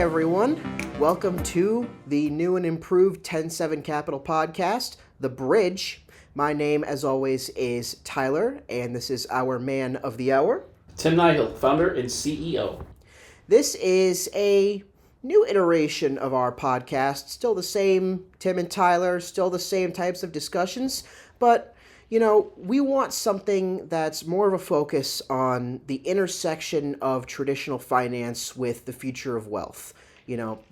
everyone. Welcome to the new and improved 107capital podcast, The Bridge. My name, as always, is Tyler, and this is our man of the hour, Timnihill, founder and CEO. This is a new iteration of our podcast. Still the same Tim and Tyler, still the same types of discussions, but we want something that's more of a focus on the intersection of traditional finance with the future of wealth.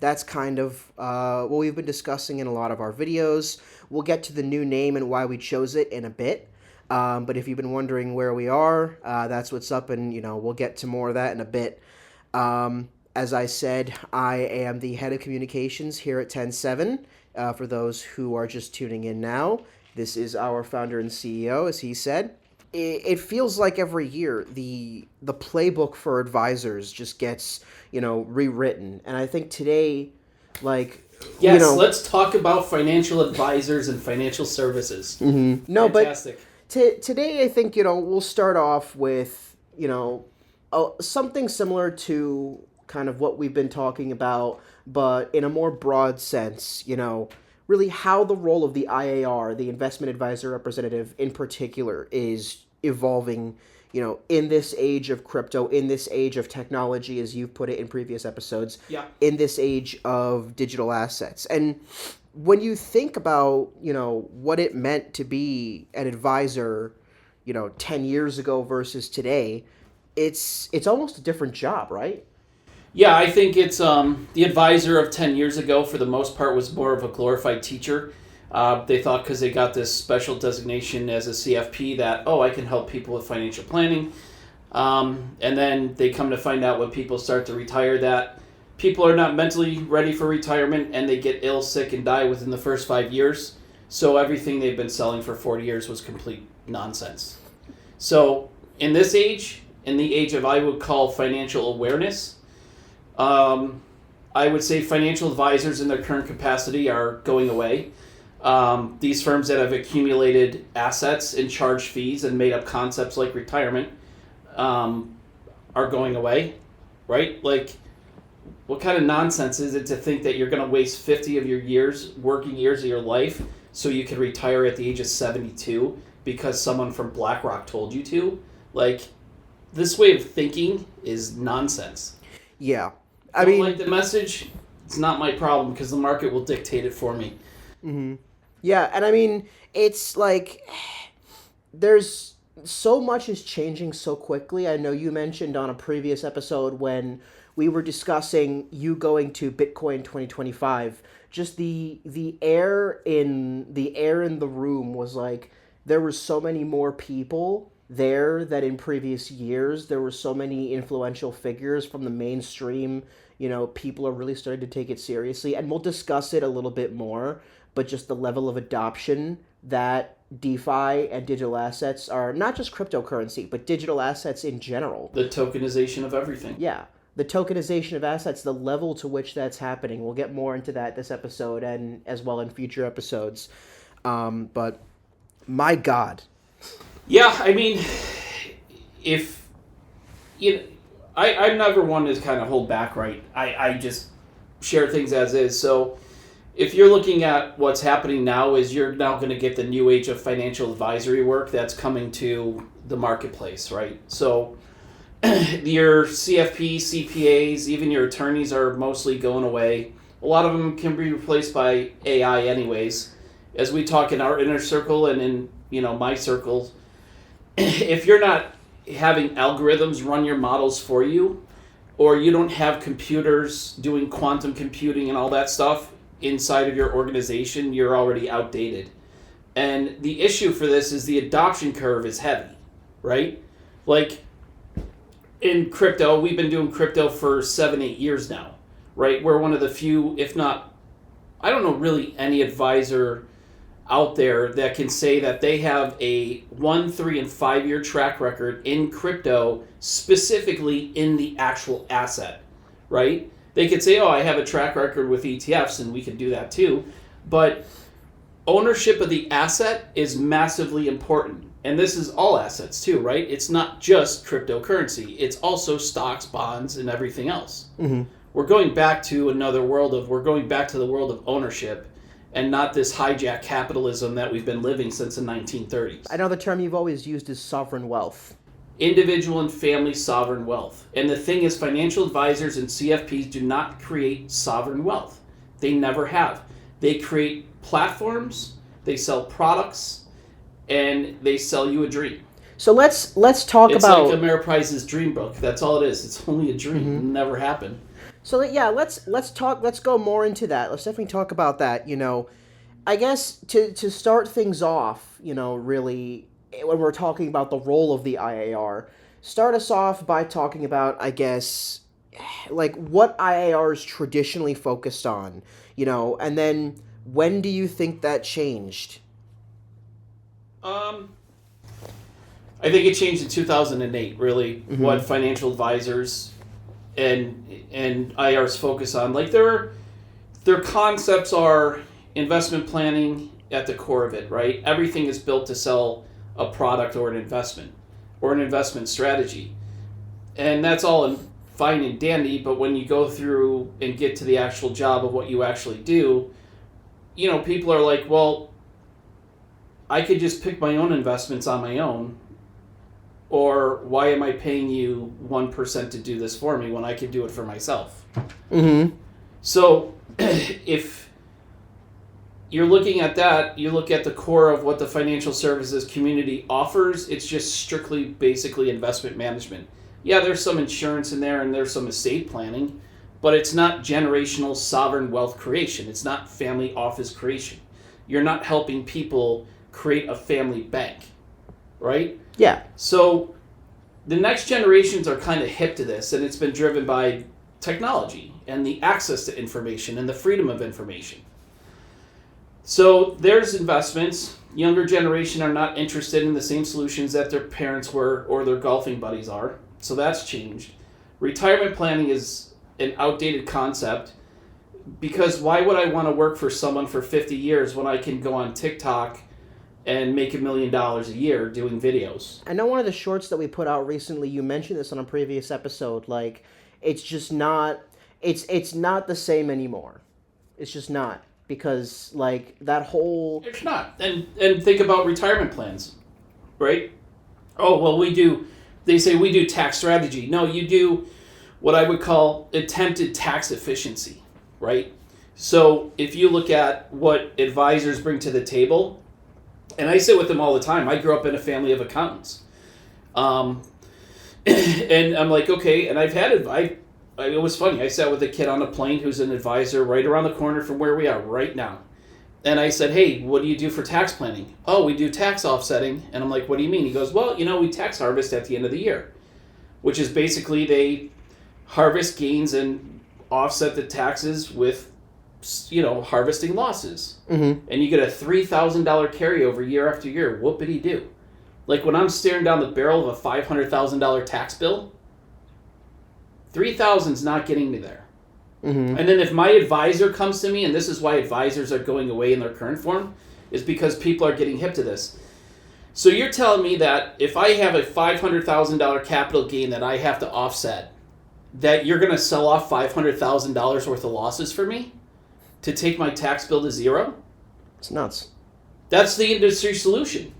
That's kind of what we've been discussing in a lot of our videos. We'll get to the new name and why we chose it in a bit. But if you've been wondering where we are, that's what's up, and we'll get to more of that in a bit. As I said, I am the head of communications here at 107. For those who are just tuning in now, this is our founder and CEO, as he said. It feels like every year the playbook for advisors just gets rewritten, and I think today, let's talk about financial advisors and financial services. Mm-hmm. No, fantastic. But today I think we'll start off with something similar to kind of what we've been talking about, but in a more broad sense. Really how the role of the IAR, the investment advisor representative in particular, is evolving, in this age of crypto, in this age of technology, as you've put it in previous episodes, in this age of digital assets. And when you think about, what it meant to be an advisor, 10 years ago versus today, it's almost a different job, right? Yeah, I think it's the advisor of 10 years ago, for the most part, was more of a glorified teacher. They thought because they got this special designation as a CFP that, I can help people with financial planning. And then they come to find out when people start to retire that people are not mentally ready for retirement, and they get ill, sick, and die within the first 5 years. So everything they've been selling for 40 years was complete nonsense. So in this age, in the age of I would call financial awareness, I would say financial advisors in their current capacity are going away. These firms that have accumulated assets and charged fees and made up concepts like retirement are going away, right? Like, what kind of nonsense is it to think that you're going to waste 50 of your working years of your life so you can retire at the age of 72 because someone from BlackRock told you to? Like, this way of thinking is nonsense. Yeah. I mean, like the message, it's not my problem because the market will dictate it for me. Mm-hmm. Yeah, and I mean, it's like there's so much is changing so quickly. I know you mentioned on a previous episode when we were discussing you going to Bitcoin 2025, just the air in the room was like there were so many more people there that in previous years. There were so many influential figures from the mainstream. People are really starting to take it seriously, and we'll discuss it a little bit more, but just the level of adoption that DeFi and digital assets are, not just cryptocurrency, but digital assets in general. The tokenization of everything. Yeah. The tokenization of assets, the level to which that's happening. We'll get more into that this episode and as well in future episodes. But my God. Yeah, I mean, if I'm never one to kind of hold back, right? I just share things as is. So if you're looking at what's happening now, is you're now going to get the new age of financial advisory work that's coming to the marketplace, right? So your CFP, CPAs, even your attorneys are mostly going away. A lot of them can be replaced by AI anyways. As we talk in our inner circle and in my circles, if you're not having algorithms run your models for you, or you don't have computers doing quantum computing and all that stuff inside of your organization, you're already outdated. And the issue for this is the adoption curve is heavy, right? Like in crypto, we've been doing crypto for 7-8 years now, right? We're one of the few, if not, I don't know really any advisor out there that can say that they have a 1, 3, and 5 year track record in crypto, specifically in the actual asset, right? They could say, I have a track record with ETFs, and we could do that too. But ownership of the asset is massively important. And this is all assets too, right? It's not just cryptocurrency. It's also stocks, bonds, and everything else, we're going back to we're going back to the world of ownership and not this hijack capitalism that we've been living since the 1930s. I know the term you've always used is sovereign wealth. Individual and family sovereign wealth. And the thing is, financial advisors and CFPs do not create sovereign wealth. They never have. They create platforms, they sell products, and they sell you a dream. So let's talk about... It's like Ameriprise's dream book. That's all it is. It's only a dream. It'll never happen. So yeah, let's go more into that. Let's definitely talk about that. You know, I guess to start things off, you know, really, when we're talking about the role of the IAR, start us off by talking about, I guess, like what IAR is traditionally focused on, you know, and then when do you think that changed? I think it changed in 2008, really, what financial advisors and IARs focus on. Like their concepts are investment planning at the core of it, right? Everything is built to sell a product or an investment strategy. And that's all fine and dandy, but when you go through and get to the actual job of what you actually do, you know, people are like, well, I could just pick my own investments on my own, or why am I paying you 1% to do this for me when I can do it for myself? So if you're looking at that, you look at the core of what the financial services community offers, it's just strictly basically investment management. Yeah, there's some insurance in there and there's some estate planning, but it's not generational sovereign wealth creation. It's not family office creation. You're not helping people create a family bank, right? Yeah. So the next generations are kind of hip to this, and it's been driven by technology and the access to information and the freedom of information. So there's investments. Younger generation are not interested in the same solutions that their parents were or their golfing buddies are. So that's changed. Retirement planning is an outdated concept, because why would I want to work for someone for 50 years when I can go on TikTok and make $1 million a year doing videos? I know one of the shorts that we put out recently, you mentioned this on a previous episode, like, it's just not, it's not the same anymore. It's just not. Because, like, that whole... It's not. And think about retirement plans, right? Oh, well, they say we do tax strategy. No, you do what I would call attempted tax efficiency, right? So if you look at what advisors bring to the table, and I sit with them all the time. I grew up in a family of accountants. And I'm like, okay, and I've had advice. It was funny. I sat with a kid on a plane who's an advisor right around the corner from where we are right now. And I said, hey, what do you do for tax planning? Oh, we do tax offsetting. And I'm like, what do you mean? He goes, well, we tax harvest at the end of the year, which is basically they harvest gains and offset the taxes with, harvesting losses. And you get a $3,000 carryover year after year. Whoopity-doo. Like when I'm staring down the barrel of a $500,000 tax bill, 3,000's not getting me there. And then if my advisor comes to me, and this is why advisors are going away in their current form, is because people are getting hip to this. So you're telling me that if I have a $500,000 capital gain that I have to offset, that you're going to sell off $500,000 worth of losses for me to take my tax bill to zero? It's nuts. That's the industry solution.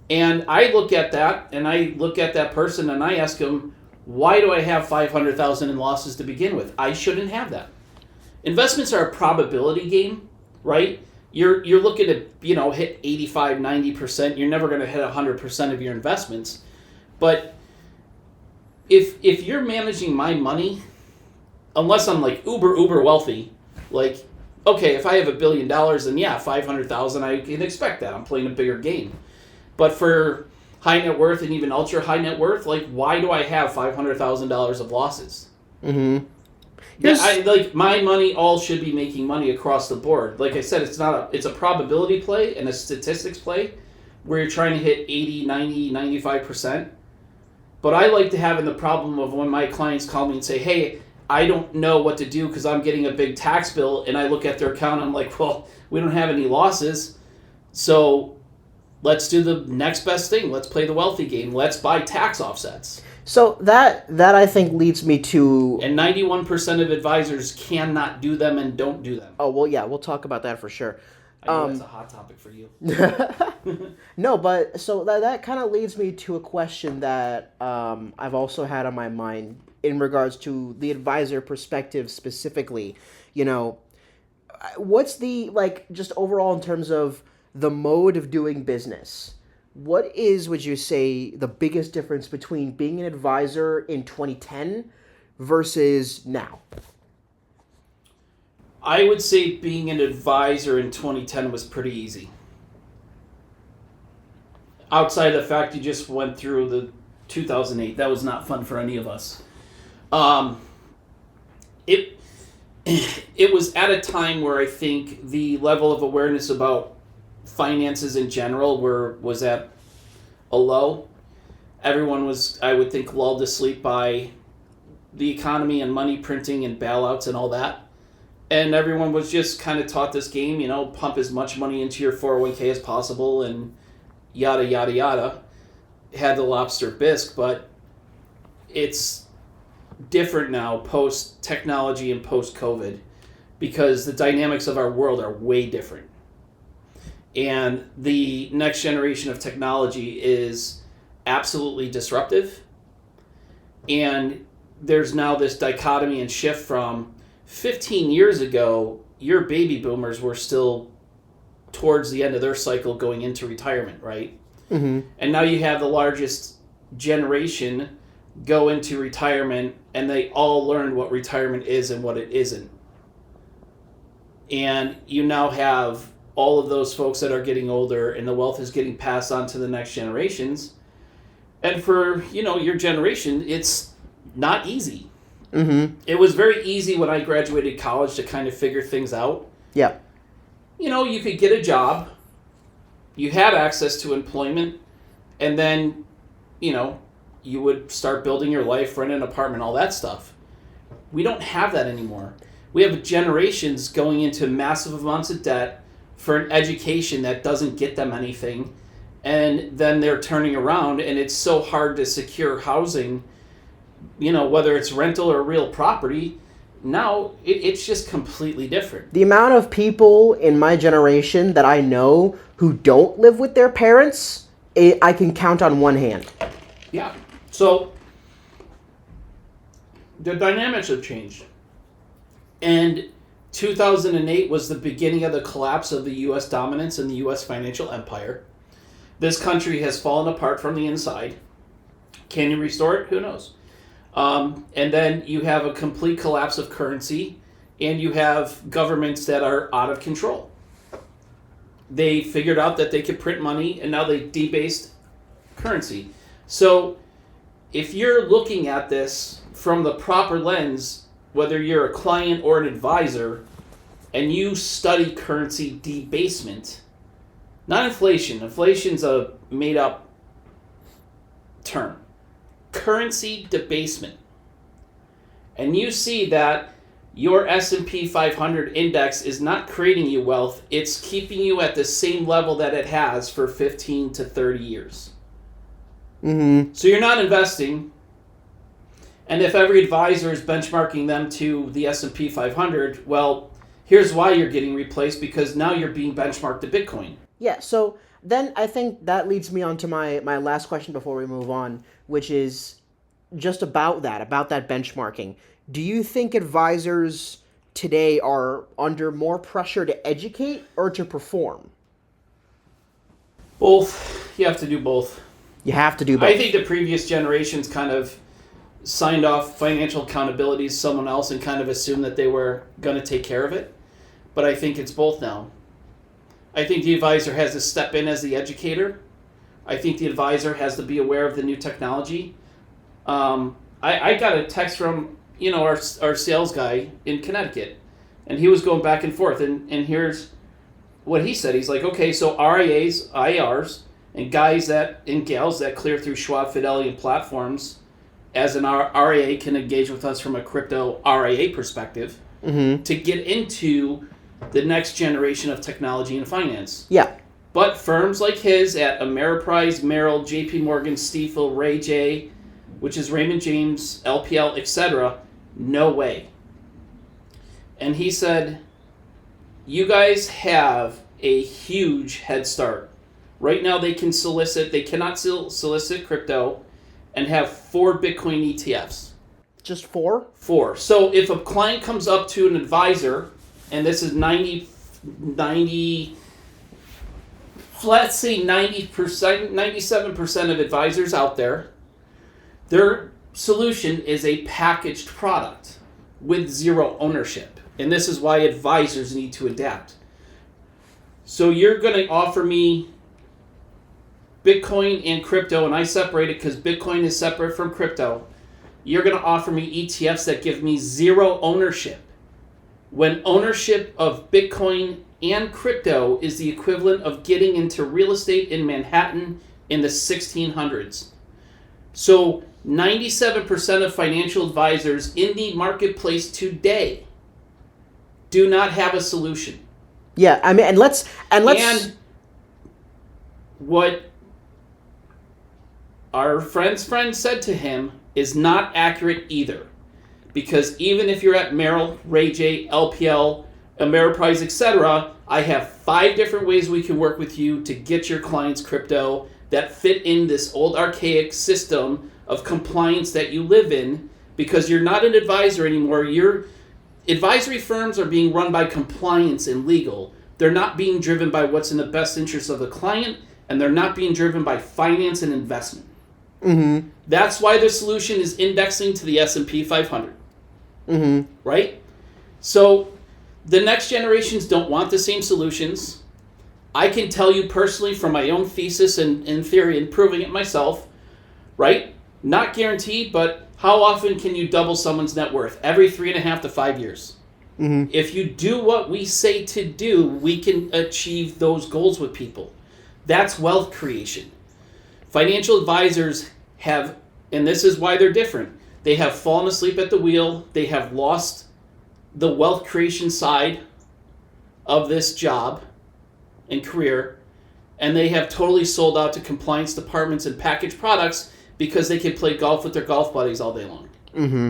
And I look at that, and I look at that person, and I ask them, why do I have $500,000 in losses to begin with? I shouldn't have that. Investments are a probability game, right? You're looking to, hit 85, 90%. You're never going to hit 100% of your investments. But if you're managing my money, unless I'm like uber wealthy, like, okay, if I have $1 billion, then yeah, 500,000, I can expect that. I'm playing a bigger game. But for high net worth and even ultra high net worth, like, why do I have $500,000 of losses? My money all should be making money across the board. Like I said, it's a probability play and a statistics play where you're trying to hit 80, 90, 95%. But I like to have in the problem of when my clients call me and say, hey, I don't know what to do because I'm getting a big tax bill, and I look at their account and I'm like, well, we don't have any losses, so let's do the next best thing. Let's play the wealthy game. Let's buy tax offsets. So that I think leads me to. And 91% of advisors cannot do them and don't do them. Oh well, yeah, we'll talk about that for sure. I know that's a hot topic for you. No, but so that kind of leads me to a question that I've also had on my mind in regards to the advisor perspective specifically. You know, what's the, like, just overall in terms of the mode of doing business? What is, would you say, the biggest difference between being an advisor in 2010 versus now? I would say being an advisor in 2010 was pretty easy. Outside the fact you just went through the 2008, that was not fun for any of us. It was at a time where I think the level of awareness about finances in general was at a low. Everyone was, I would think, lulled to sleep by the economy and money printing and bailouts and all that. And everyone was just kind of taught this game, pump as much money into your 401k as possible and yada, yada, yada. Had the lobster bisque, but it's different now post-technology and post-COVID because the dynamics of our world are way different. And the next generation of technology is absolutely disruptive. And there's now this dichotomy and shift from 15 years ago, your baby boomers were still towards the end of their cycle going into retirement, right? Mm-hmm. And now you have the largest generation go into retirement, and they all learned what retirement is and what it isn't. And you now have all of those folks that are getting older, and the wealth is getting passed on to the next generations. And for, your generation, it's not easy. Mm-hmm. It was very easy when I graduated college to kind of figure things out. Yeah. You could get a job, you had access to employment, and then, you would start building your life, rent an apartment, all that stuff. We don't have that anymore. We have generations going into massive amounts of debt for an education that doesn't get them anything, and then they're turning around, and it's so hard to secure housing, whether it's rental or real property. Now it's just completely different. The amount of people in my generation that I know who don't live with their parents, I can count on one hand. Yeah. So the dynamics have changed. And 2008 was the beginning of the collapse of the U.S. dominance and the U.S. financial empire. This country has fallen apart from the inside. Can you restore it? Who knows? And then you have a complete collapse of currency, and you have governments that are out of control. They figured out that they could print money, and now they debased currency. So if you're looking at this from the proper lens, whether you're a client or an advisor, and you study currency debasement, not inflation. Inflation's a made-up term. Currency debasement. And you see that your S&P 500 index is not creating you wealth, it's keeping you at the same level that it has for 15 to 30 years. Mm-hmm. So you're not investing, and if every advisor is benchmarking them to the S&P 500, well, here's why you're getting replaced, because now you're being benchmarked to Bitcoin. Yeah, so then I think that leads me on to my last question before we move on, which is just about that benchmarking. Do you think advisors today are under more pressure to educate or to perform? Both. You have to do both. You have to do both. I think the previous generations kind of signed off financial accountability to someone else and kind of assumed that they were going to take care of it. But I think it's both now. I think the advisor has to step in as the educator. I think the advisor has to be aware of the new technology. I got a text from our sales guy in Connecticut, and he was going back and forth, and here's what he said. He's like, okay, so RIAs, IRs, and guys and gals that clear through Schwab, Fidelity, and platforms, as an RIA can engage with us from a crypto RIA perspective to get into the next generation of technology and finance. Yeah. But firms like his at Ameriprise, Merrill, JP Morgan, Stifel, Ray J, which is Raymond James, LPL, etc., no way. And he said, you guys have a huge head start. Right now they cannot solicit crypto and have 4 Bitcoin ETFs. Just 4? 4. So if a client comes up to an advisor, and this is 90, let's say 90%, 97% of advisors out there, their solution is a packaged product with 0 ownership. And this is why advisors need to adapt. So you're going to offer me Bitcoin and crypto, and I separate it because Bitcoin is separate from crypto. You're going to offer me ETFs that give me 0 ownership, when ownership of Bitcoin and crypto is the equivalent of getting into real estate in Manhattan in the 1600s. So 97% of financial advisors in the marketplace today do not have a solution. Yeah, I mean, and let's And what our friend's friend said to him is not accurate either. Because even if you're at Merrill, Ray J, LPL, Ameriprise, etc., I have 5 different ways we can work with you to get your clients crypto that fit in this old archaic system of compliance that you live in, because you're not an advisor anymore. Advisory firms are being run by compliance and legal. They're not being driven by what's in the best interest of the client, and they're not being driven by finance and investment. Mm-hmm. That's why the solution is indexing to the S&P 500. Mm-hmm. Right? So the next generations don't want the same solutions. I can tell you personally from my own thesis and theory and proving it myself, right? Not guaranteed, but how often can you double someone's net worth? Every 3.5 to 5 years. Mm-hmm. If you do what we say to do, we can achieve those goals with people. That's wealth creation. Financial advisors have, and this is why they're different, they have fallen asleep at the wheel. They have lost the wealth creation side of this job and career, and they have totally sold out to compliance departments and packaged products because they can play golf with their golf buddies all day long. Mm-hmm.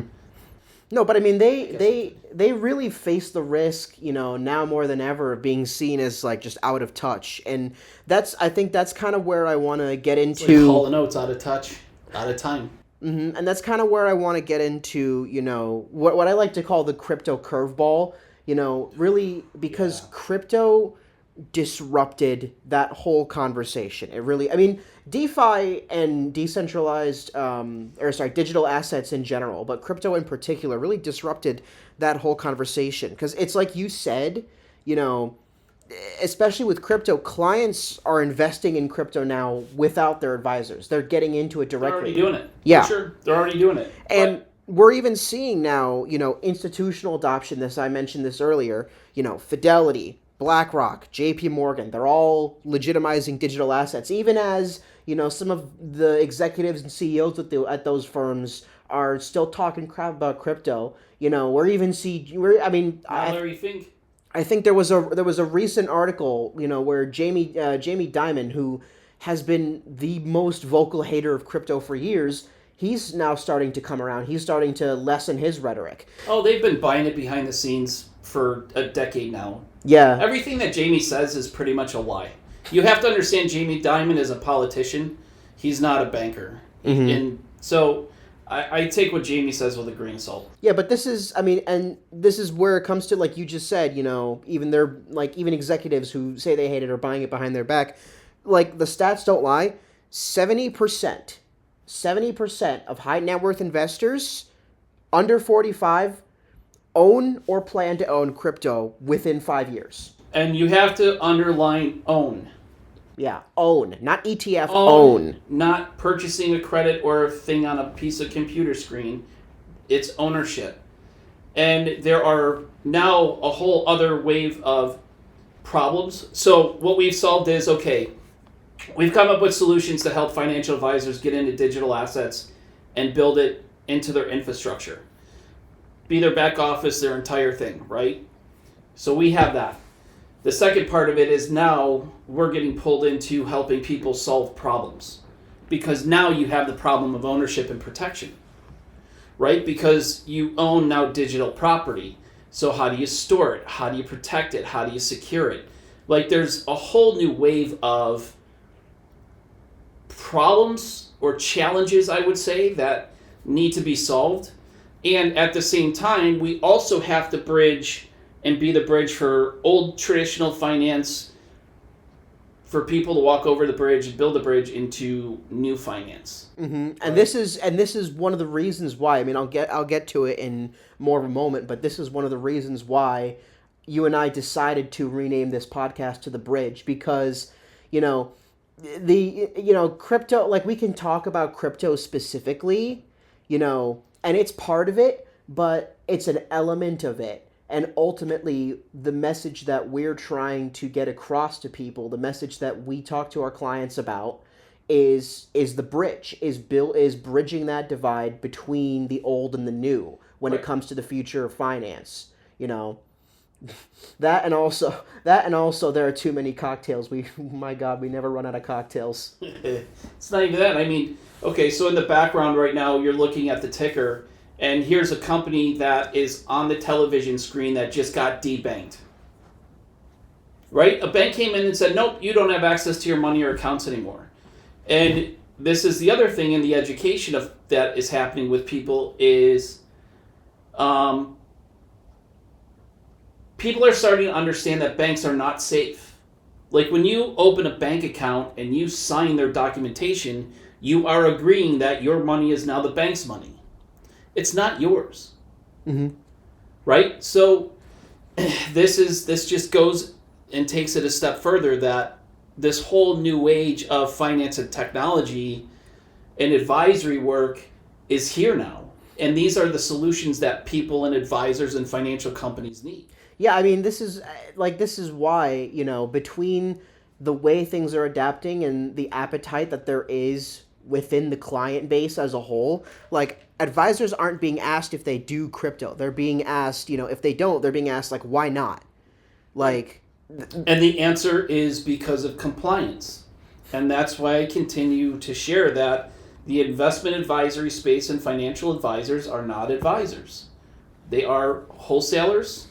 No, but I mean, they really face the risk, now more than ever, of being seen as like just out of touch, and I think that's kind of where I want to get into. It's like Hall & Oates, out of touch, out of time. Mm-hmm. And that's kind of where I want to get into, what I like to call the crypto curveball, really, because crypto disrupted that whole conversation. It really, I mean, DeFi and decentralized, digital assets in general, but crypto in particular really disrupted that whole conversation. Because it's like you said, especially with crypto, clients are investing in crypto now without their advisors. They're getting into it directly. They're already doing it. Yeah. For sure. They're already doing it. And we're even seeing now, institutional adoption. I mentioned this earlier, Fidelity, BlackRock, JP Morgan, they're all legitimizing digital assets, even as, some of the executives and CEOs at those firms are still talking crap about crypto. Larry Fink. I think there was a recent article, where Jamie Dimon, who has been the most vocal hater of crypto for years, he's now starting to come around. He's starting to lessen his rhetoric. Oh, they've been buying it behind the scenes for a decade now. Yeah. Everything that Jamie says is pretty much a lie. You have to understand Jamie Dimon is a politician. He's not a banker. Mm-hmm. And so I take what Jamie says with a grain of salt. Yeah, but this is where it comes to, like you just said, even executives who say they hate it are buying it behind their back. Like, the stats don't lie. 70% of high net worth investors under 45 own or plan to own crypto within 5 years. And you have to underline own. Yeah, own. Not ETF, own. Not purchasing a credit or a thing on a piece of computer screen. It's ownership. And there are now a whole other wave of problems. So what we've solved is, okay, we've come up with solutions to help financial advisors get into digital assets and build it into their infrastructure. Be their back office, their entire thing, right? So we have that. The second part of it is now we're getting pulled into helping people solve problems. because now you have the problem of ownership and protection, right? Because you own now digital property. So how do you store it? How do you protect it? How do you secure it? Like, there's a whole new wave of problems or challenges, I would say, that need to be solved. And at the same time, we also have to bridge and be the bridge for old traditional finance, for people to walk over the bridge and build a bridge into new finance. Mm-hmm. And this is one of the reasons why. I mean, I'll get to it in more of a moment, but this is one of the reasons why you and I decided to rename this podcast to The Bridge, because, crypto, like, we can talk about crypto specifically, and it's part of it, but it's an element of it. And ultimately, the message that we're trying to get across to people, the message that we talk to our clients about, is the bridge, is bridging that divide between the old and the new when it comes to the future of finance. That and also there are too many cocktails. My God, we never run out of cocktails. It's not even that. I mean, okay, so in the background right now, you're looking at the ticker. And here's a company that is on the television screen that just got debanked. Right? A bank came in and said, nope, you don't have access to your money or accounts anymore. And this is the other thing in the education of that is happening with people is people are starting to understand that banks are not safe. Like, when you open a bank account and you sign their documentation, you are agreeing that your money is now the bank's money. It's not yours. Mm-hmm. Right? So this just goes and takes it a step further, that this whole new age of finance and technology and advisory work is here now. And these are the solutions that people and advisors and financial companies need. Yeah, I mean, this is why, between the way things are adapting and the appetite that there is within the client base as a whole, like, advisors aren't being asked if they do crypto. They're being asked, if they don't, they're being asked, like, why not? Like, and the answer is because of compliance. And that's why I continue to share that the investment advisory space and financial advisors are not advisors. They are wholesalers.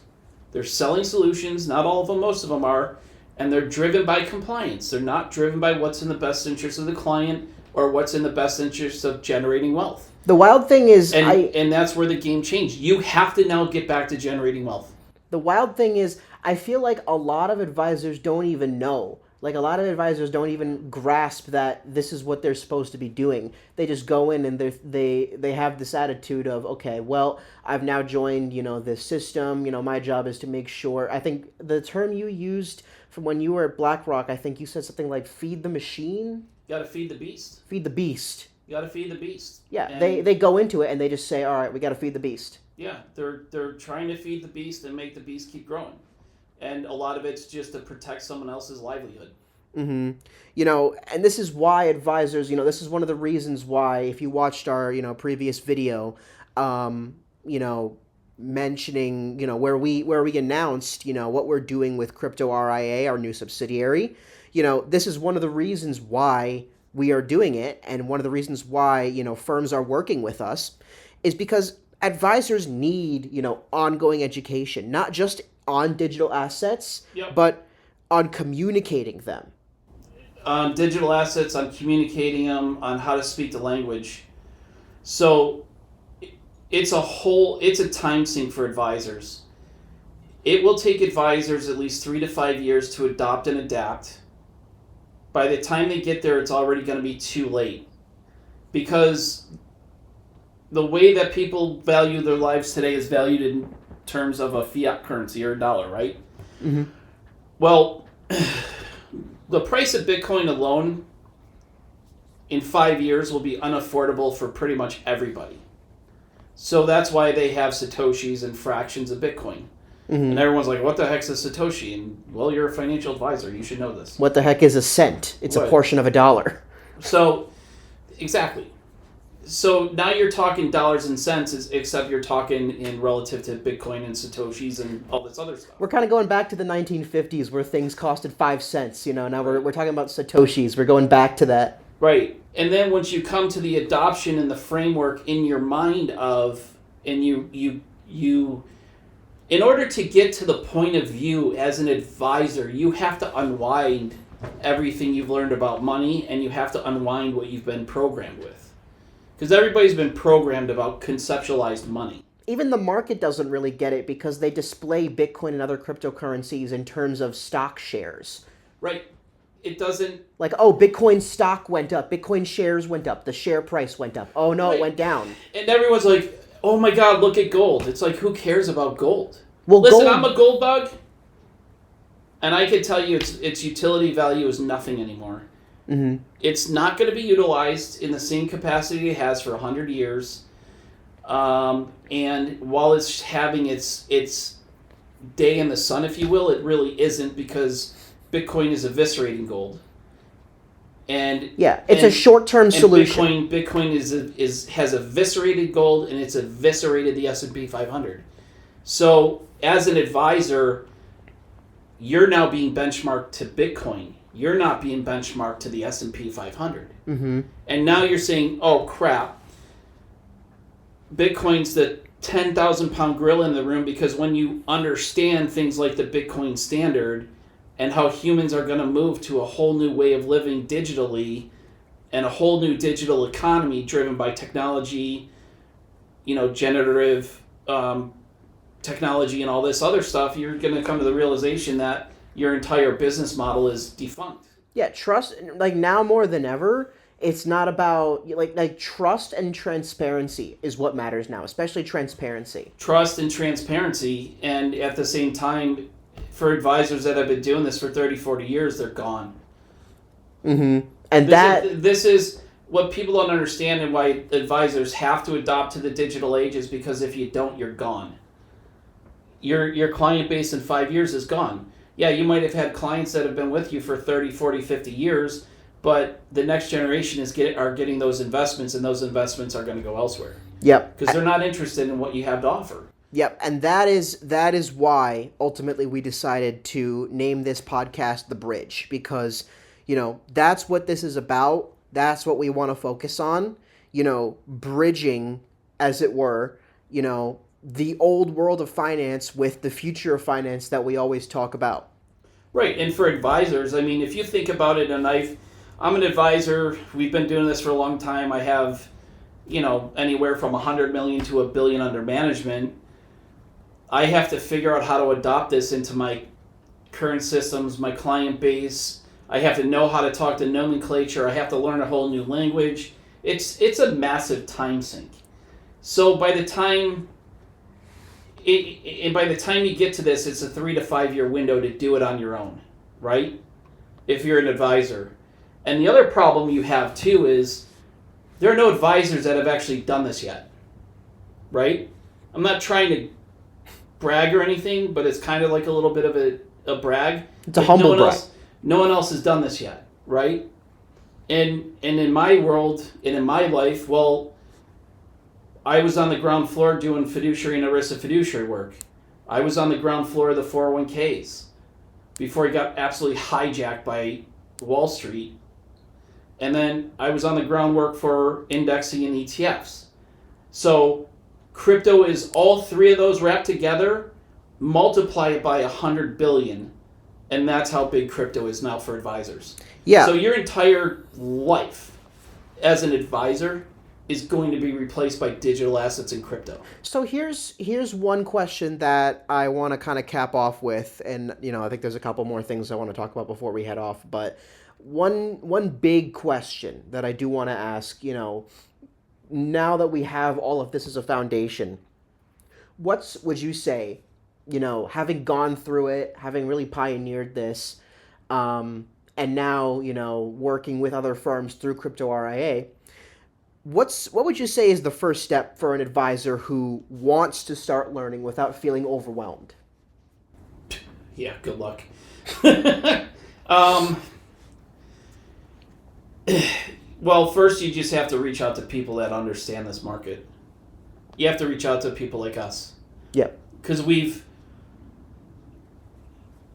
They're selling solutions. Not all of them, most of them are. And they're driven by compliance. They're not driven by what's in the best interest of the client or what's in the best interest of generating wealth. The wild thing is... And that's where the game changed. You have to now get back to generating wealth. The wild thing is, I feel like a lot of advisors don't even know. Like, a lot of advisors don't even grasp that this is what they're supposed to be doing. They just go in and they have this attitude of, okay, well, I've now joined, this system. My job is to make sure... I think the term you used from when you were at BlackRock, I think you said something like feed the machine? You gotta feed the beast. Feed the beast. You gotta feed the beast. Yeah, and they go into it and they just say, all right, we gotta feed the beast. Yeah, they're trying to feed the beast and make the beast keep growing. And a lot of it's just to protect someone else's livelihood. Mm-hmm. And this is why advisors, this is one of the reasons why, if you watched our, previous video, mentioning, where we announced, what we're doing with Crypto RIA, our new subsidiary, this is one of the reasons why we are doing it. And one of the reasons why, firms are working with us is because advisors need, ongoing education, not just on digital assets, Yep. but on communicating them. On digital assets, on communicating them, on how to speak the language. So it's a time sink for advisors. It will take advisors at least 3 to 5 years to adopt and adapt. By the time they get there, it's already going to be too late. Because the way that people value their lives today is valued in terms of a fiat currency or a dollar, right? Mm-hmm. Well, the price of Bitcoin alone in 5 years will be unaffordable for pretty much everybody. So that's why they have Satoshis and fractions of Bitcoin. Mm-hmm. And everyone's like, what the heck's a Satoshi? And, well, you're a financial advisor. You should know this. What the heck is a cent? It's a portion of a dollar. So, exactly. So now you're talking dollars and cents, except you're talking in relative to Bitcoin and Satoshis and all this other stuff. We're kind of going back to the 1950s where things costed 5 cents. Now we're talking about Satoshis. We're going back to that. Right. And then once you come to the adoption and the framework in your mind of, and you in order to get to the point of view as an advisor, you have to unwind everything you've learned about money, and you have to unwind what you've been programmed with. Because everybody's been programmed about conceptualized money. Even the market doesn't really get it because they display Bitcoin and other cryptocurrencies in terms of stock shares. Right. It doesn't... Like, oh, Bitcoin stock went up. Bitcoin shares went up. The share price went up. Oh, no, Right. It went down. And everyone's like, oh my God, look at gold. It's like, who cares about gold? Well, Listen, gold... I'm a gold bug, and I can tell you its utility value is nothing anymore. Mm-hmm. It's not going to be utilized in the same capacity it has for 100 years. And while it's having its day in the sun, if you will, it really isn't, because Bitcoin is eviscerating gold. And it's a short-term solution. Bitcoin has eviscerated gold, and it's eviscerated the S&P 500. So as an advisor, you're now being benchmarked to Bitcoin. You're not being benchmarked to the S&P 500. Mm-hmm. And now you're saying, oh crap, Bitcoin's the 10,000-pound gorilla in the room, because when you understand things like the Bitcoin standard and how humans are going to move to a whole new way of living digitally and a whole new digital economy driven by technology, generative technology and all this other stuff, you're going to come to the realization that your entire business model is defunct. Yeah, trust, like now more than ever, it's not about, like trust and transparency is what matters now, especially transparency. Trust and transparency, and at the same time, for advisors that have been doing this for 30, 40 years, they're gone. Mm-hmm. And this is what people don't understand, and why advisors have to adopt to the digital age, is because if you don't, you're gone. Your client base in 5 years is gone. Yeah, you might have had clients that have been with you for 30, 40, 50 years, but the next generation are getting those investments, and those investments are going to go elsewhere. Yep. Because they're not interested in what you have to offer. Yep, and that is why ultimately we decided to name this podcast The Bridge, because, that's what this is about. That's what we want to focus on, bridging, as it were, the old world of finance with the future of finance that we always talk about. Right, and for advisors, I mean, if you think about it, and I'm an advisor, we've been doing this for a long time, I have, anywhere from 100 million to $1 billion under management. I have to figure out how to adopt this into my current systems, my client base. I have to know how to talk to nomenclature. I have to learn a whole new language. It's a massive time sink. So by the time you get to this, it's a 3 to 5 year window to do it on your own, right? If you're an advisor. And the other problem you have too is there are no advisors that have actually done this yet, right? I'm not trying to brag or anything, but it's kind of like a little bit of a brag. It's a humble brag. No one else has done this yet, right? And in my world and in my life, well, I was on the ground floor doing fiduciary and ERISA fiduciary work. I was on the ground floor of the 401ks before it got absolutely hijacked by Wall Street. And then I was on the groundwork for indexing and ETFs. So crypto is all three of those wrapped together, multiply it by 100 billion, and that's how big crypto is now for advisors. Yeah. So your entire life as an advisor is going to be replaced by digital assets and crypto. So here's one question that I want to kind of cap off with, and I think there's a couple more things I want to talk about before we head off, but one big question that I do want to ask, now that we have all of this as a foundation, what would you say, having gone through it, having really pioneered this, and now, working with other firms through Crypto RIA, what would you say is the first step for an advisor who wants to start learning without feeling overwhelmed? Yeah, good luck. Well, first you just have to reach out to people that understand this market. You have to reach out to people like us. Yeah. Because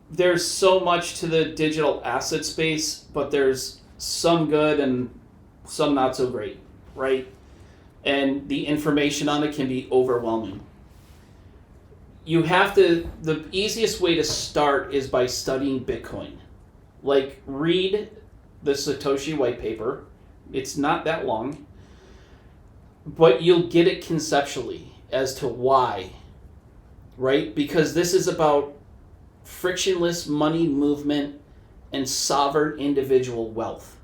there's so much to the digital asset space, but there's some good and some not so great, right? And the information on it can be overwhelming. The easiest way to start is by studying Bitcoin. Like, read the Satoshi white paper. It's not that long, but you'll get it conceptually as to why, right? Because this is about frictionless money movement and sovereign individual wealth.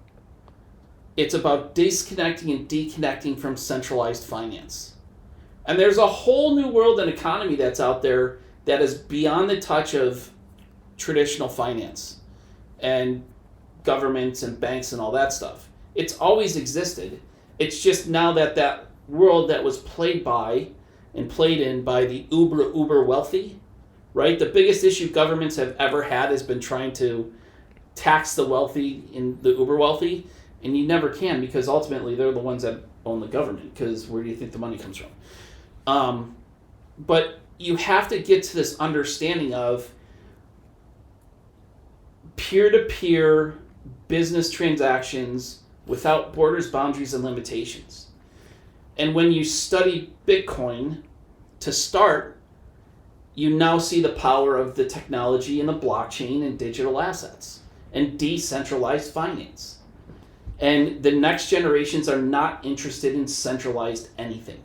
It's about disconnecting and deconnecting from centralized finance. And there's a whole new world and economy that's out there that is beyond the touch of traditional finance and governments and banks and all that stuff. It's always existed. It's just now that world that was played in by the uber wealthy, right? The biggest issue governments have ever had has been trying to tax the wealthy and the uber wealthy, and you never can, because ultimately they're the ones that own the government, because where do you think the money comes from? But you have to get to this understanding of peer-to-peer business transactions without borders, boundaries, and limitations. And when you study Bitcoin to start, you now see the power of the technology and the blockchain and digital assets and decentralized finance. And the next generations are not interested in centralized anything.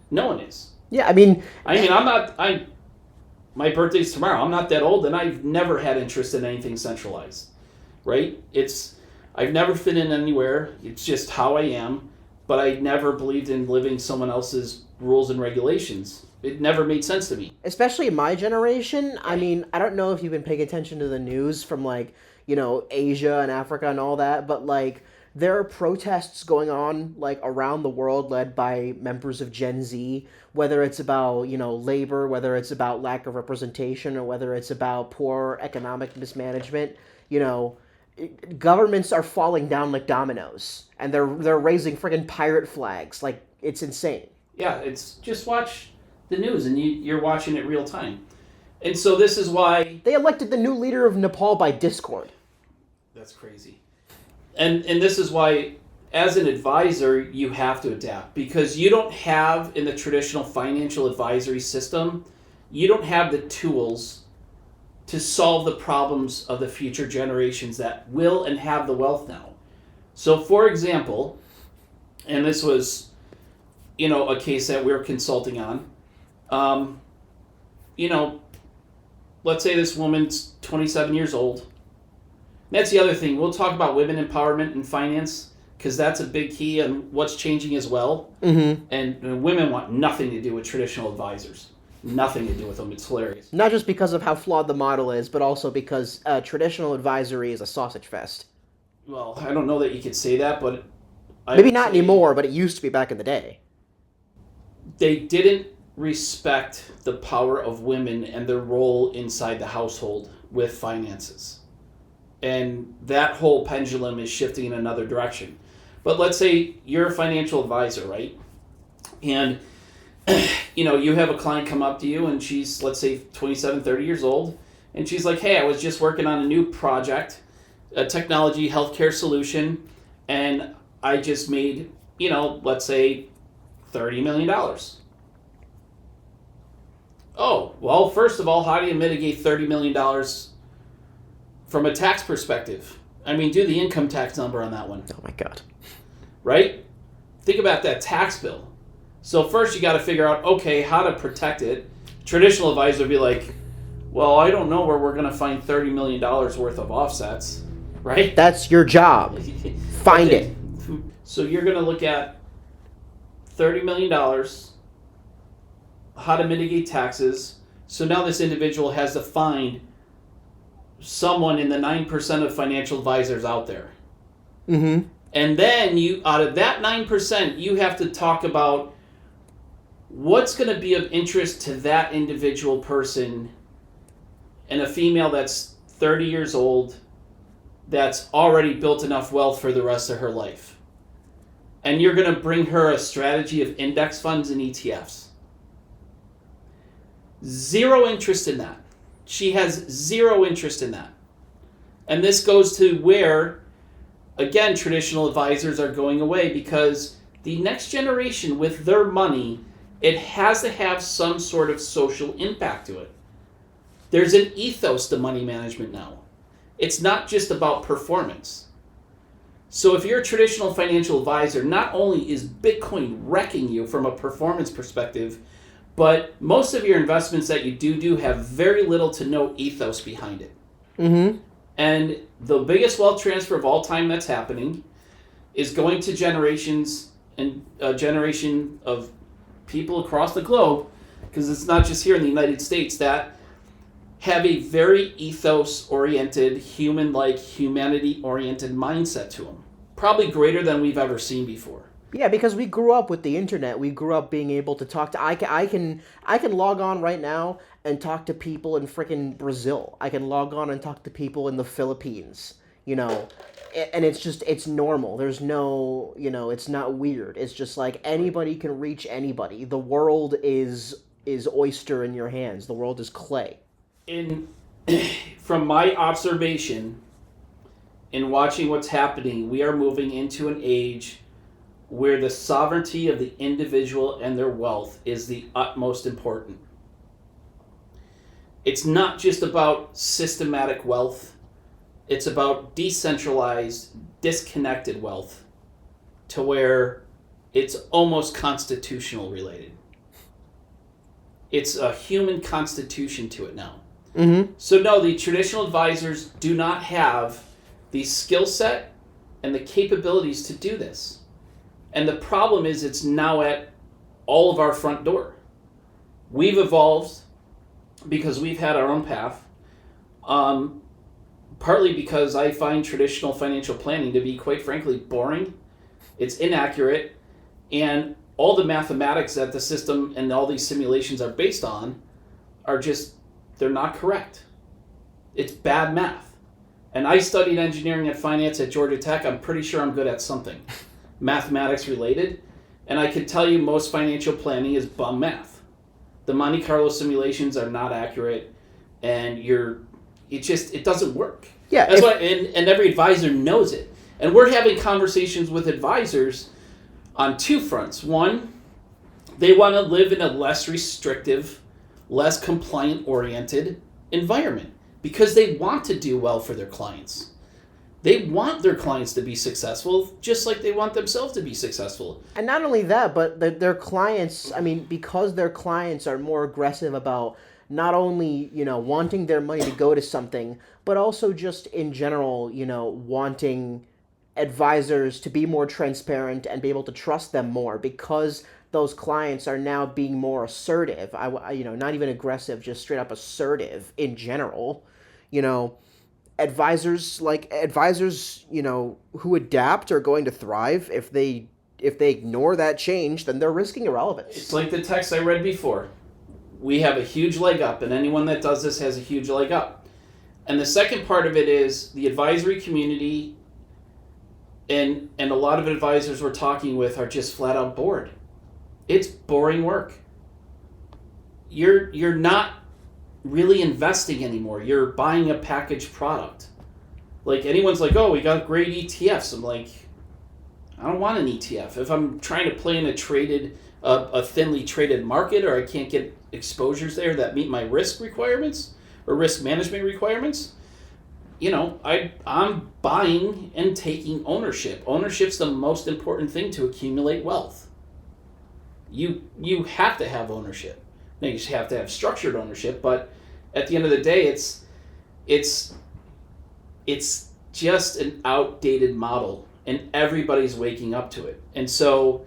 No one is. Yeah, I mean, my birthday's tomorrow. I'm not that old, and I've never had interest in anything centralized, right? I've never fit in anywhere. It's just how I am, but I never believed in living someone else's rules and regulations. It never made sense to me. especially in my generation, I mean, I don't know if you've been paying attention to the news from, like, Asia and Africa and all that, but, like, there are protests going on, like, around the world led by members of Gen Z, whether it's about, labor, whether it's about lack of representation, or whether it's about poor economic mismanagement. Governments are falling down like dominoes, and they're raising friggin' pirate flags. Like, it's insane. Yeah, it's just watch the news, and you're watching it real time. And so this is why... They elected the new leader of Nepal by Discord. That's crazy. And this is why, as an advisor, you have to adapt, because you don't have, in the traditional financial advisory system, you don't have the tools to solve the problems of the future generations that will and have the wealth now. So, for example, and this was, a case that we're consulting on, let's say this woman's 27 years old. That's the other thing. We'll talk about women empowerment and finance, because that's a big key and what's changing as well. Mm-hmm. And women want nothing to do with traditional advisors. Nothing to do with them. It's hilarious. Not just because of how flawed the model is, but also because traditional advisory is a sausage fest. Well, I don't know that you could say that, but... Maybe not anymore, but it used to be back in the day. They didn't respect the power of women and their role inside the household with finances. And that whole pendulum is shifting in another direction. But let's say you're a financial advisor, right? And, you have a client come up to you, and she's, let's say, 27, 30 years old. And she's like, hey, I was just working on a new project, a technology healthcare solution, and I just made, let's say, $30 million. Oh, well, first of all, how do you mitigate $30 million from a tax perspective? I mean, do the income tax number on that one. Oh my God. Right? Think about that tax bill. So first you got to figure out, okay, how to protect it. Traditional advisor would be like, well, I don't know where we're going to find $30 million worth of offsets, right? That's your job. Find it. So you're going to look at $30 million, how to mitigate taxes. So now this individual has to find someone in the 9% of financial advisors out there. Mm-hmm. And then out of that 9%, you have to talk about what's going to be of interest to that individual person, and a female that's 30 years old that's already built enough wealth for the rest of her life. And you're going to bring her a strategy of index funds and ETFs. Zero interest in that. She has zero interest in that. And this goes to where again, traditional advisors are going away because the next generation with their money, it has to have some sort of social impact to it. There's an ethos to money management now. It's not just about performance. So if you're a traditional financial advisor, not only is Bitcoin wrecking you from a performance perspective, but most of your investments that you do have very little to no ethos behind it. Mm-hmm. And the biggest wealth transfer of all time that's happening is going to generations and a generation of people across the globe, because it's not just here in the United States, that have a very ethos-oriented, human-like, humanity-oriented mindset to them. Probably greater than we've ever seen before. Yeah, because we grew up with the internet. We grew up being able to talk to. I can log on right now and talk to people in freaking Brazil. I can log on and talk to people in the Philippines. And it's normal. There's no, it's not weird. It's just like anybody can reach anybody. The world is oyster in your hands. The world is clay. From my observation, in watching what's happening, we are moving into an age where the sovereignty of the individual and their wealth is the utmost important. It's not just about systematic wealth. It's about decentralized, disconnected wealth to where it's almost constitutional related. It's a human constitution to it now. Mm-hmm. So no, the traditional advisors do not have the skill set and the capabilities to do this. And the problem is it's now at all of our front door. We've evolved because we've had our own path. Partly because I find traditional financial planning to be, quite frankly, boring. It's inaccurate. And all the mathematics that the system and all these simulations are based on are just, they're not correct. It's bad math. And I studied engineering and finance at Georgia Tech. I'm pretty sure I'm good at something mathematics related. And I can tell you most financial planning is bum math. The Monte Carlo simulations are not accurate, and it doesn't work. Yeah, That's why, and every advisor knows it. And we're having conversations with advisors on two fronts. One, they want to live in a less restrictive, less compliant-oriented environment because they want to do well for their clients. They want their clients to be successful just like they want themselves to be successful. And not only that, but their clients, because their clients are more aggressive about not only, wanting their money to go to something, but also just in general, wanting advisors to be more transparent and be able to trust them more because those clients are now being more assertive. Not even aggressive, just straight up assertive in general. Advisors, who adapt are going to thrive. If they ignore that change, then they're risking irrelevance. It's like the text I read before. We have a huge leg up, and anyone that does this has a huge leg up. And the second part of it is the advisory community and a lot of advisors we're talking with are just flat out bored. It's boring work. You're not really investing anymore. You're buying a packaged product. Like anyone's like, oh, we got great ETFs. I'm like, I don't want an ETF. If I'm trying to play in a thinly traded market, or I can't get exposures there that meet my risk requirements or risk management requirements, I'm buying and taking ownership. Ownership's the most important thing to accumulate wealth. You have to have ownership. Now you just have to have structured ownership, but at the end of the day, it's just an outdated model, and everybody's waking up to it. And so,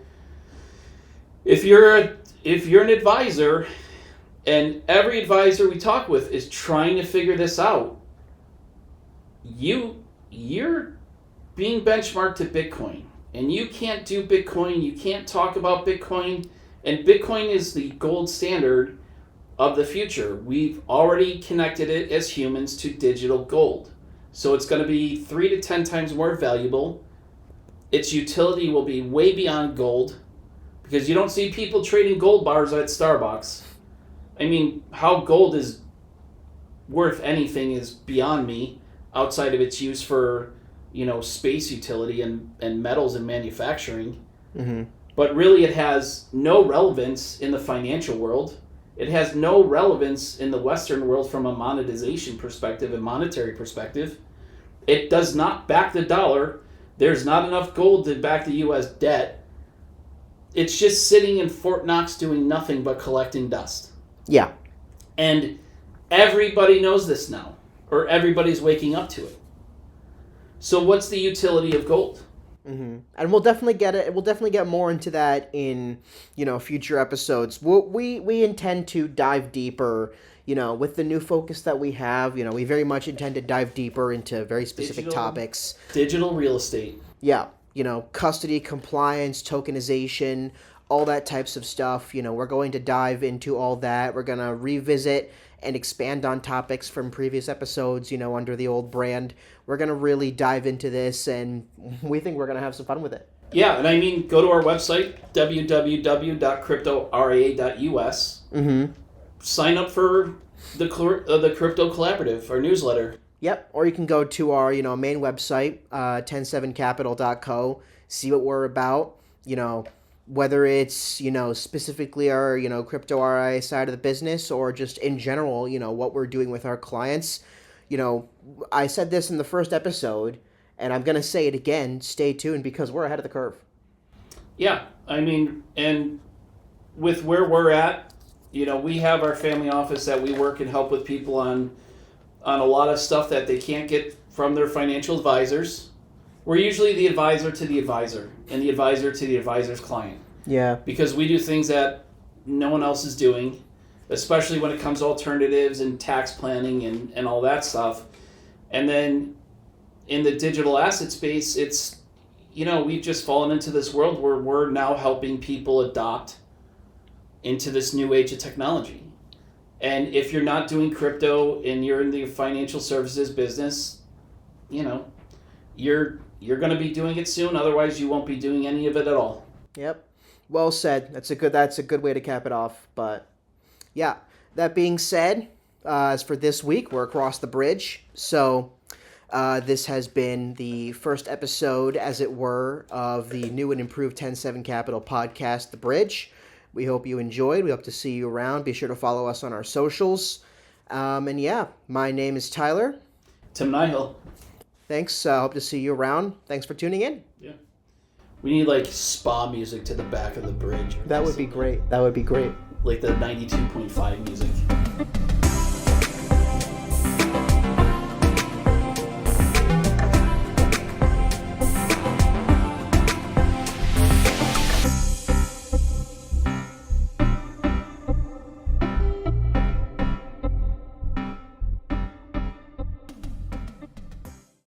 if you're an advisor, and every advisor we talk with is trying to figure this out, you're being benchmarked to Bitcoin, and you can't do Bitcoin. You can't talk about Bitcoin. And Bitcoin is the gold standard of the future. We've already connected it as humans to digital gold. So it's going to be 3 to 10 times more valuable. Its utility will be way beyond gold because you don't see people trading gold bars at Starbucks. How gold is worth anything is beyond me outside of its use for space utility and metals and manufacturing. Mm-hmm. But really it has no relevance in the financial world. It has no relevance in the Western world from a monetization perspective and monetary perspective. It does not back the dollar. There's not enough gold to back the U.S. debt. It's just sitting in Fort Knox doing nothing but collecting dust. Yeah. And everybody knows this now, or everybody's waking up to it. So what's the utility of gold? Mm-hmm. And we'll definitely get it. We'll definitely get more into that in future episodes. We intend to dive deeper. With the new focus that we have, we very much intend to dive deeper into very specific topics. Digital real estate. Yeah. Custody, compliance, tokenization, all that types of stuff. We're going to dive into all that. We're going to revisit and expand on topics from previous episodes, under the old brand. We're going to really dive into this, and we think we're going to have some fun with it. Yeah, and I mean, go to our website, www.cryptorea.us. Mm-hmm. Sign up for the Crypto Collaborative, our newsletter. Yep, or you can go to our main website, tensevencapital.co, see what we're about, whether it's specifically our crypto RIA side of the business, or just in general what we're doing with our clients. I said this in the first episode, and I'm gonna say it again. Stay tuned, because we're ahead of the curve. Yeah, I mean, and with where we're at, we have our family office that we work and help with people on a lot of stuff that they can't get from their financial advisors. We're usually the advisor to the advisor, and the advisor to the advisor's client. Yeah. Because we do things that no one else is doing, especially when it comes to alternatives and tax planning and all that stuff. And then in the digital asset space, it's, we've just fallen into this world where we're now helping people adopt into this new age of technology. And if you're not doing crypto and you're in the financial services business, you're going to be doing it soon. Otherwise, you won't be doing any of it at all. Yep. Well said. That's a good way to cap it off. But yeah, that being said, as for this week, we're across the bridge. So this has been the first episode, as it were, of the new and improved 10-7 Capital podcast, The Bridge. We hope you enjoyed. We hope to see you around. Be sure to follow us on our socials. And yeah, my name is Tyler. Timnihill. Thanks. Hope to see you around. Thanks for tuning in. Yeah. We need spa music to the back of the bridge. That would be great. Like the 92.5 music.